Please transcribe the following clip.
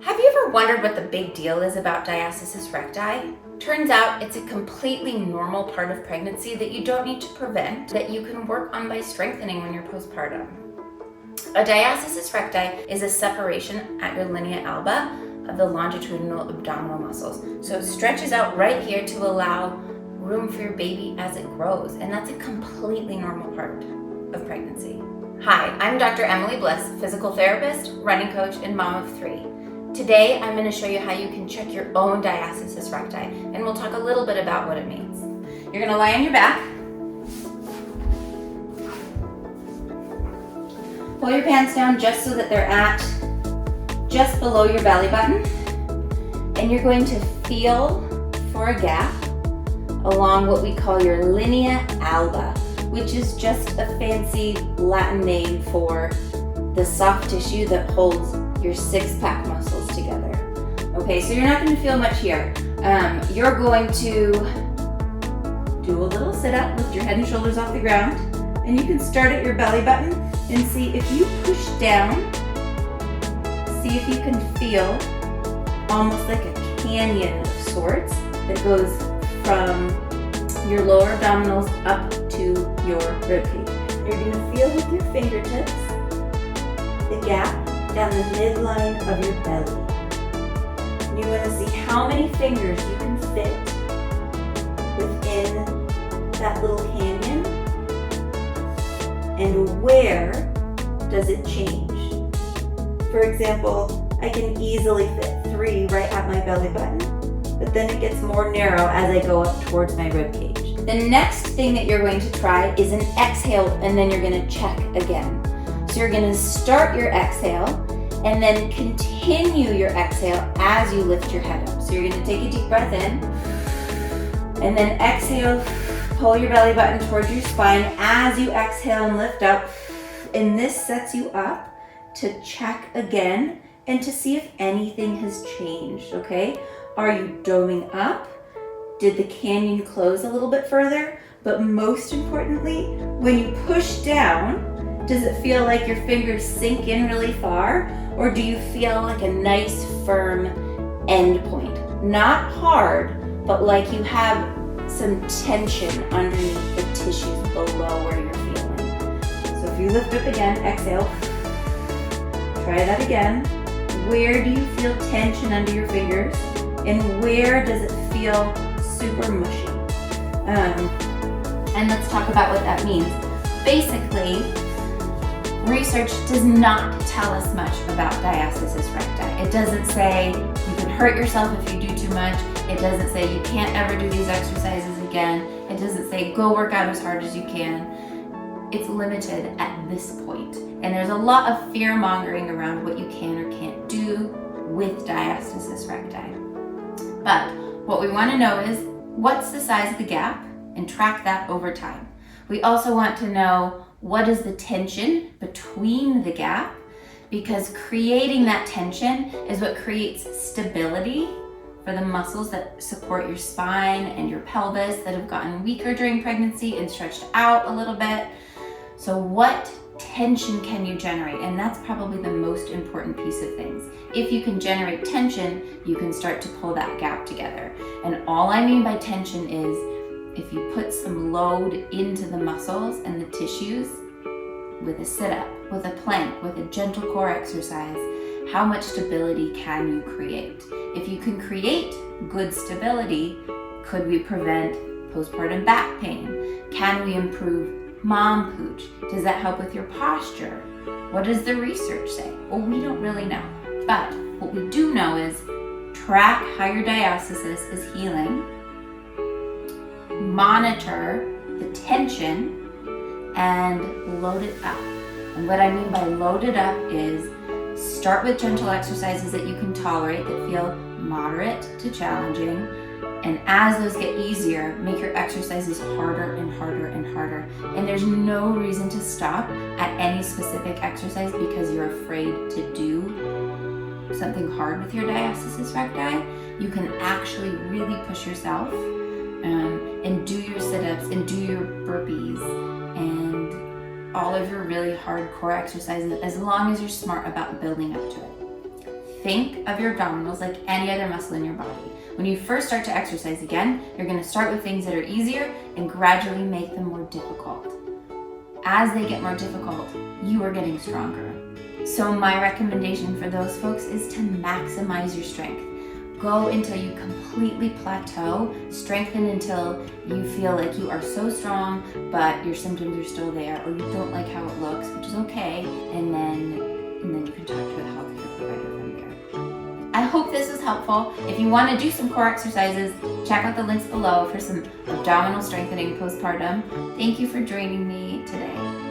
Have you ever wondered what the big deal is about diastasis recti? Turns out it's a completely normal part of pregnancy that you don't need to prevent, that you can work on by strengthening when you're postpartum. A diastasis recti is a separation at your linea alba of the longitudinal abdominal muscles. So it stretches out right here to allow room for your baby as it grows, and that's a completely normal part of pregnancy. Hi, I'm Dr. Emily Bliss, physical therapist, running coach, and mom of 3. Today, I'm going to show you how you can check your own diastasis recti, and we'll talk a little bit about what it means. You're going to lie on your back. Pull your pants down just so that they're at just below your belly button, and you're going to feel for a gap along what we call your linea alba, which is just a fancy Latin name for the soft tissue that holds your 6-pack muscles together. Okay, so you're not going to feel much here. You're going to do a little sit-up, lift your head and shoulders off the ground, and you can start at your belly button and see if you push down, see if you can feel almost like a canyon of sorts that goes from your lower abdominals up to your ribcage. You're going to feel with your fingertips the gap down the midline of your belly. And you want to see how many fingers you can fit within that little canyon, and where does it change. For example, I can easily fit 3 right at my belly button, but then it gets more narrow as I go up towards my ribcage. The next thing that you're going to try is an exhale, and then you're going to check again. So you're going to start your exhale and then continue your exhale as you lift your head up. So you're going to take a deep breath in and then exhale, pull your belly button towards your spine as you exhale and lift up. And this sets you up to check again and to see if anything has changed, okay? Are you doming up? Did the canyon close a little bit further? But most importantly, when you push down, does it feel like your fingers sink in really far? Or do you feel like a nice firm end point? Not hard, but like you have some tension underneath the tissues below where you're feeling. So if you lift up again, exhale. Try that again. Where do you feel tension under your fingers? And where does it feel super mushy? And let's talk about what that means. Basically, research does not tell us much about diastasis recti. It doesn't say you can hurt yourself if you do too much. It doesn't say you can't ever do these exercises again. It doesn't say go work out as hard as you can. It's limited at this point. And there's a lot of fear mongering around what you can or can't do with diastasis recti. But what we want to know is what's the size of the gap and track that over time. We also want to know what is the tension between the gap, because creating that tension is what creates stability for the muscles that support your spine and your pelvis that have gotten weaker during pregnancy and stretched out a little bit. So what tension can you generate? And that's probably the most important piece of things. If you can generate tension, you can start to pull that gap together. And all I mean by tension is if you put some load into the muscles and the tissues with a sit-up, with a plank, with a gentle core exercise, how much stability can you create? If you can create good stability, could we prevent postpartum back pain? Can we improve mom pooch? Does that help with your posture? What does the research say? Well, we don't really know. But what we do know is track how your diastasis is healing, monitor the tension, and load it up. And what I mean by load it up is start with gentle exercises that you can tolerate that feel moderate to challenging. And as those get easier, make your exercises harder and harder and harder. And there's no reason to stop at any specific exercise because you're afraid to do something hard with your diastasis recti. You can actually really push yourself and do your sit-ups and do your burpees and all of your really hard core exercises as long as you're smart about building up to it. think of your abdominals like any other muscle in your body. When you first start to exercise again, you're going to start with things that are easier and gradually make them more difficult. As they get more difficult, you are getting stronger. So my recommendation for those folks is to maximize your strength. Go until you completely plateau, strengthen until you feel like you are so strong, but your symptoms are still there, or you don't like how it looks, which is okay, and then you can talk to a healthcare provider from there. I hope this was helpful. If you want to do some core exercises, check out the links below for some abdominal strengthening postpartum. Thank you for joining me today.